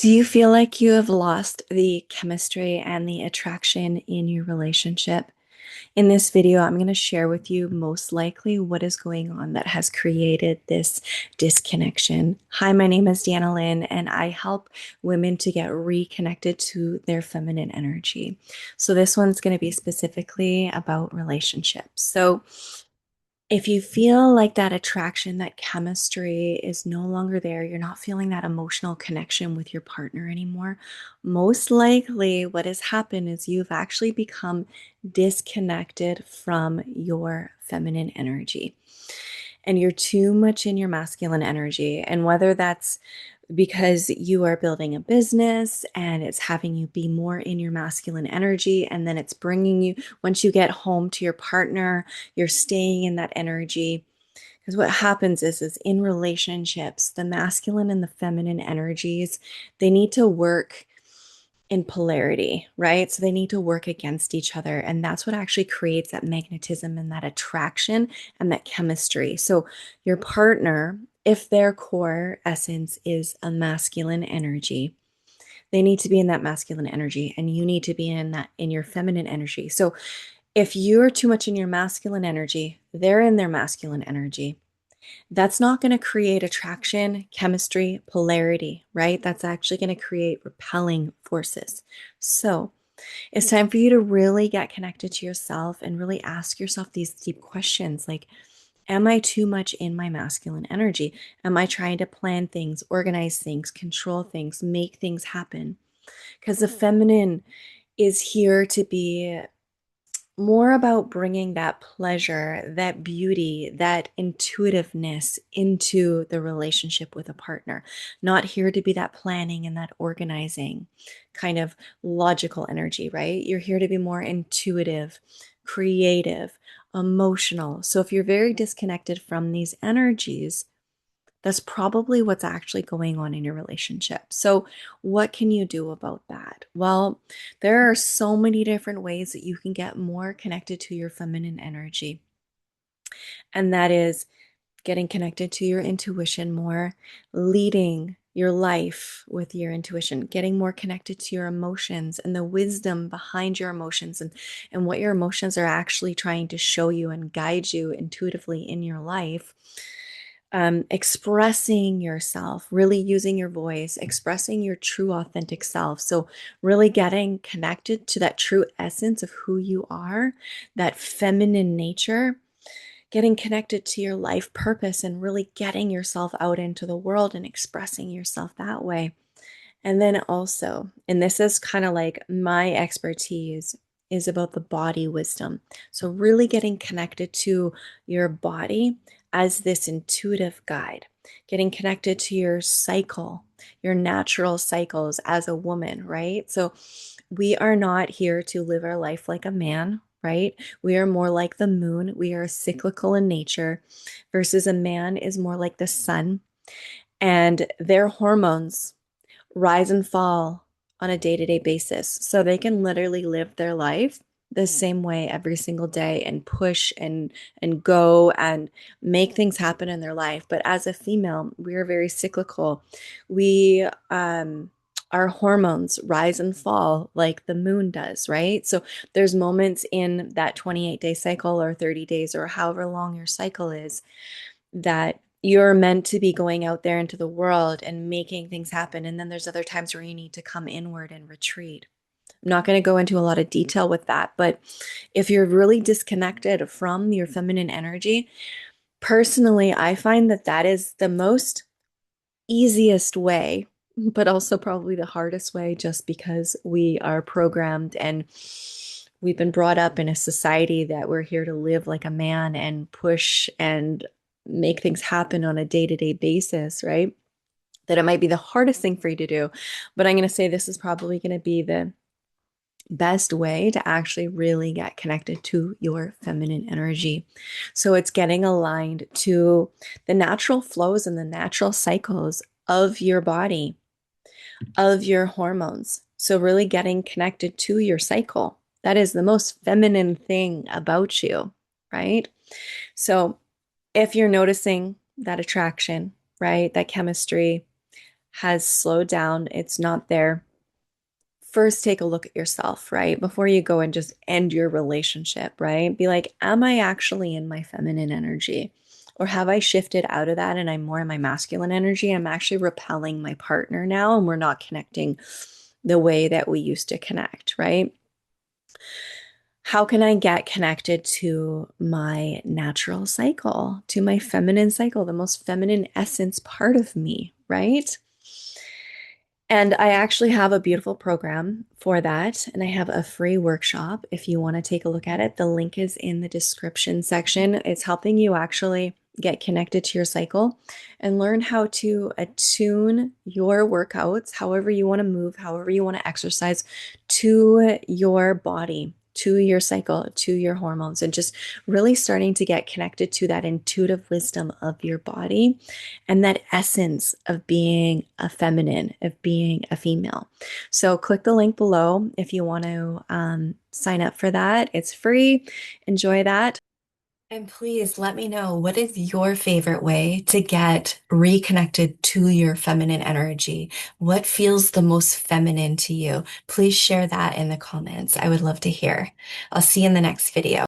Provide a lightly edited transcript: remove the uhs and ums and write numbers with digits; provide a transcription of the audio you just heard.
Do you feel like you have lost the chemistry and the attraction in your relationship? In this video, I'm going to share with you most likely what is going on that has created this disconnection. Hi, my name is Deanna Lynn, and I help women to get reconnected to their feminine energy. So, this one's going to be specifically about relationships. So, if you feel like that attraction, that chemistry is no longer there, you're not feeling that emotional connection with your partner anymore, most likely what has happened is you've actually become disconnected from your feminine energy and you're too much in your masculine energy. And whether that's because you are building a business and it's having you be more in your masculine energy, and then it's bringing you, once you get home to your partner, you're staying in that energy. Because what happens is in relationships, the masculine and the feminine energies, they need to work in polarity, right? So they need to work against each other. And that's what actually creates that magnetism and that attraction and that chemistry. So your partner, if their core essence is a masculine energy, they need to be in that masculine energy and you need to be in your feminine energy. So if you're too much in your masculine energy, they're in their masculine energy. That's not going to create attraction, chemistry, polarity, right? That's actually going to create repelling forces. So it's time for you to really get connected to yourself and really ask yourself these deep questions like, am I too much in my masculine energy? Am I trying to plan things, organize things, control things, make things happen? Because the feminine is here to be more about bringing that pleasure, that beauty, that intuitiveness into the relationship with a partner. Not here to be that planning and that organizing kind of logical energy, right? You're here to be more intuitive, creative, emotional. So if you're very disconnected from these energies, that's probably what's actually going on in your relationship. So, what can you do about that? Well, there are so many different ways that you can get more connected to your feminine energy. And that is getting connected to your intuition more, leading your life with your intuition, getting more connected to your emotions and the wisdom behind your emotions and what your emotions are actually trying to show you and guide you intuitively in your life. Expressing yourself, really using your voice, expressing your true, authentic self. So, really getting connected to that true essence of who you are, that feminine nature, getting connected to your life purpose, and really getting yourself out into the world and expressing yourself that way. And then also, and this is kind of like my expertise, is about the body wisdom. So, really getting connected to your body as this intuitive guide, getting connected to your cycle, your natural cycles as a woman, right? So, we are not here to live our life like a man, right? We are more like the moon. We are cyclical in nature, versus a man is more like the sun. And their hormones rise and fall on a day-to-day basis. So they can literally live their life the same way every single day and push and go and make things happen in their life. But as a female, we are very cyclical. We our hormones rise and fall like the moon does, right? So there's moments in that 28-day cycle or 30 days or however long your cycle is that you're meant to be going out there into the world and making things happen. And then there's other times where you need to come inward and retreat. I'm not going to go into a lot of detail with that, but if you're really disconnected from your feminine energy, personally, I find that that is the most easiest way, but also probably the hardest way, just because we are programmed and we've been brought up in a society that we're here to live like a man and push and make things happen on a day-to-day basis, right? That it might be the hardest thing for you to do. But I'm going to say this is probably going to be the best way to actually really get connected to your feminine energy. So it's getting aligned to the natural flows and the natural cycles of your body, of your hormones. So really getting connected to your cycle. That is the most feminine thing about you, right? So if you're noticing that attraction, right, that chemistry, has slowed down, it's not there, first take a look at yourself, right? Before you go and just end your relationship, right? Be like, am I actually in my feminine energy? Or have I shifted out of that and I'm more in my masculine energy? I'm actually repelling my partner now and we're not connecting the way that we used to connect, right? How can I get connected to my natural cycle, to my feminine cycle, the most feminine essence part of me, right? And I actually have a beautiful program for that. And I have a free workshop if you want to take a look at it. The link is in the description section. It's helping you actually get connected to your cycle and learn how to attune your workouts, however you want to move, however you want to exercise, to your body, to your cycle, to your hormones, and just really starting to get connected to that intuitive wisdom of your body and that essence of being a feminine, of being a female. So click the link below if you want to sign up for that. It's free. Enjoy that. And please let me know, what is your favorite way to get reconnected to your feminine energy? What feels the most feminine to you? Please share that in the comments. I would love to hear. I'll see you in the next video.